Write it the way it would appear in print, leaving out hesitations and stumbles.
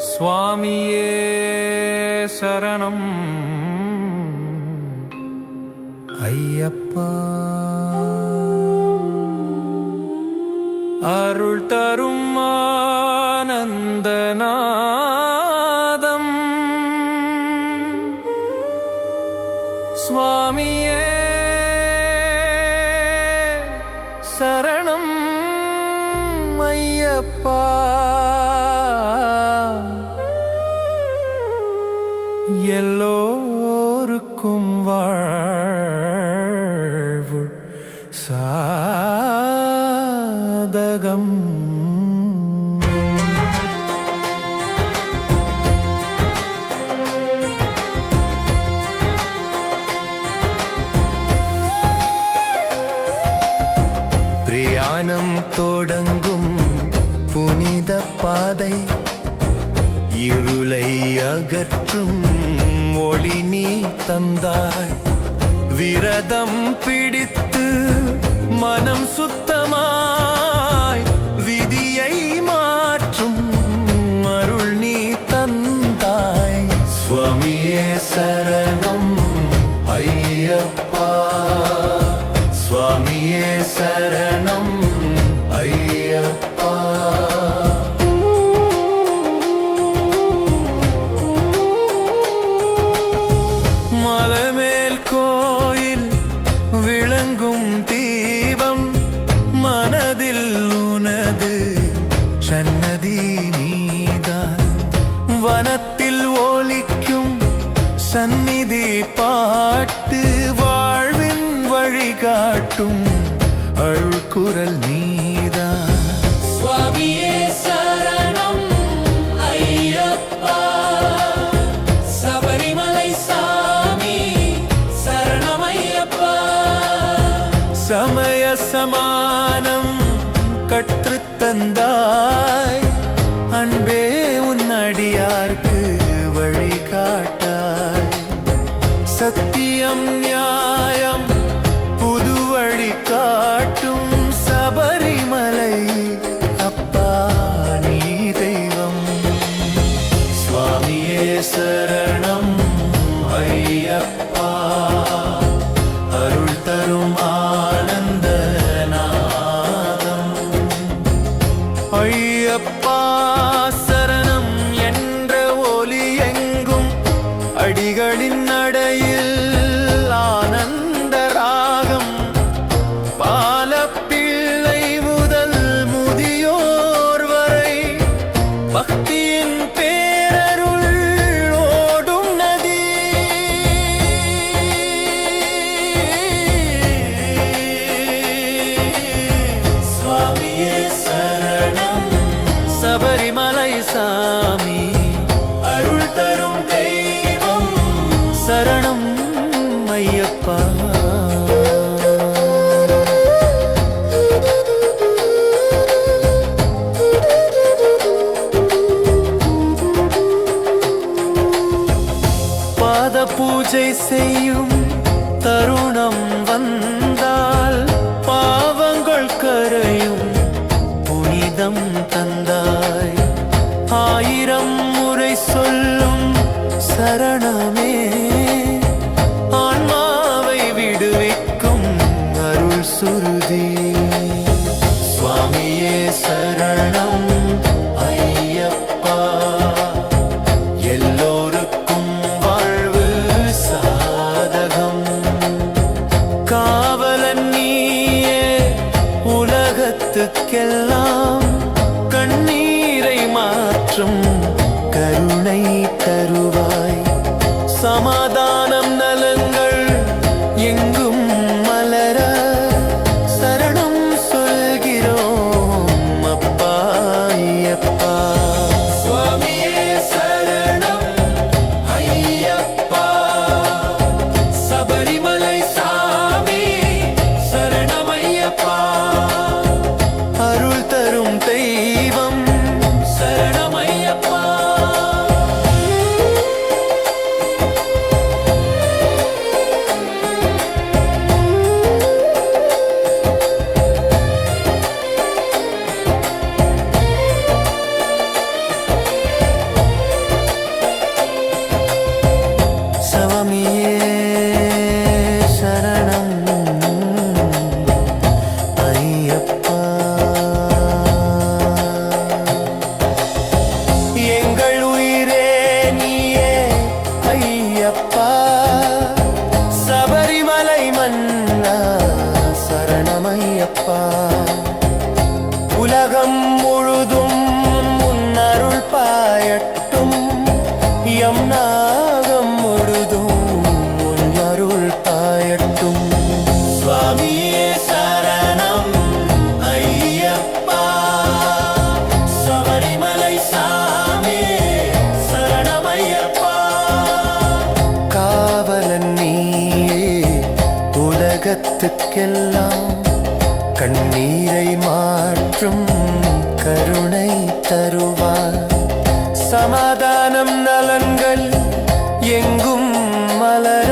சுவாமியே சரணம் ஐயப்பா. அருள் தரும் ஆனந்தநாதம் சுவாமியே சரணம் ஐயப்பா. எல்லோருக்கும் வாழ்வு சாதகம். பிரயாணம் தொடங்கும் புனித பாதை, இருளை அகற்றும் ஒளி நீ தந்தாய். விரதம் பிடித்து மனம் சுத்தமாய் விதியை மாற்றும் அருள் நீ தந்தாய். சுவாமியே சரணம் ஐயப்பா. சுவாமியே சரணம் ஐயப்பா. மலைமேல் கோயில் விளங்கும் தீபம், மனதில் உனது சன்னதி நீதான். வனத்தில் ஒலிக்கும் சந்நிதி பாட்டு, வாழ்வின் வழிகாட்டும் அருள்குரல் நீதான். சுவாமியே சரணம் ஐயப்பா. சபரிமலை சாமி சரணம் ஐயப்பா. சமய சமானம் கற்றுத்தந்தாய், அன்பே உன் அடியார்க்கு வழிகாட்டாய். சத்தியம் நியாயம் புது வழி காட்டும் சபரிமலை அப்பா நீ தெய்வம். சுவாமியே சரணம் ஐயப்பா. அருள் தரும் ஆனந்த நாதம் ஐயப்பா. சரணம் என்ற ஒலி எங்கும், அடிகளின் நடையில் ஆனந்த ராகம். பாலப்பிள்ளை முதல் முதியோர் வரை பக்தியின் பேரருள் ஓடும் நதி. சுவாமியே சரணம் சபரிமலை சாமி. அருள் தரும் தெய்வம் சரணம் ஐயப்பா. பாத பூஜை செய்யும் தருணம் வந்தால், பாவங்கள் கரையும் புனிதம் தந்தாய். ஆயிரம் முறை சொல்லும் சரணமே ஆன்மாவை விடுவிக்கும் அருள் சுருதி. சுவாமியே சரணம் ஐயப்பா. எல்லோருக்கும் வாழ்வு சாதகம். காவலன் நீயே உலகத்துக்கெல்லாம், கண்ணீரை மாற்றும் கருணை தருவாய். சமாதானம் நலங்கள் எங்கும் மலர சரணம் சொல்கிறோம் அப்பா ஐயப்பா. சுவாமியே சரணம் ஐயப்பா. சபரிமலை சாமி சரணம் ஐயப்பா. அருள் தரும் தெய்வம் சரணம் ஐயப்பா. உள்ளத்துக்கெல்லாம் கண்ணீரை மாற்றும் கருணை தருவார் சமாதானம் நலன்கள் எங்கும் மலர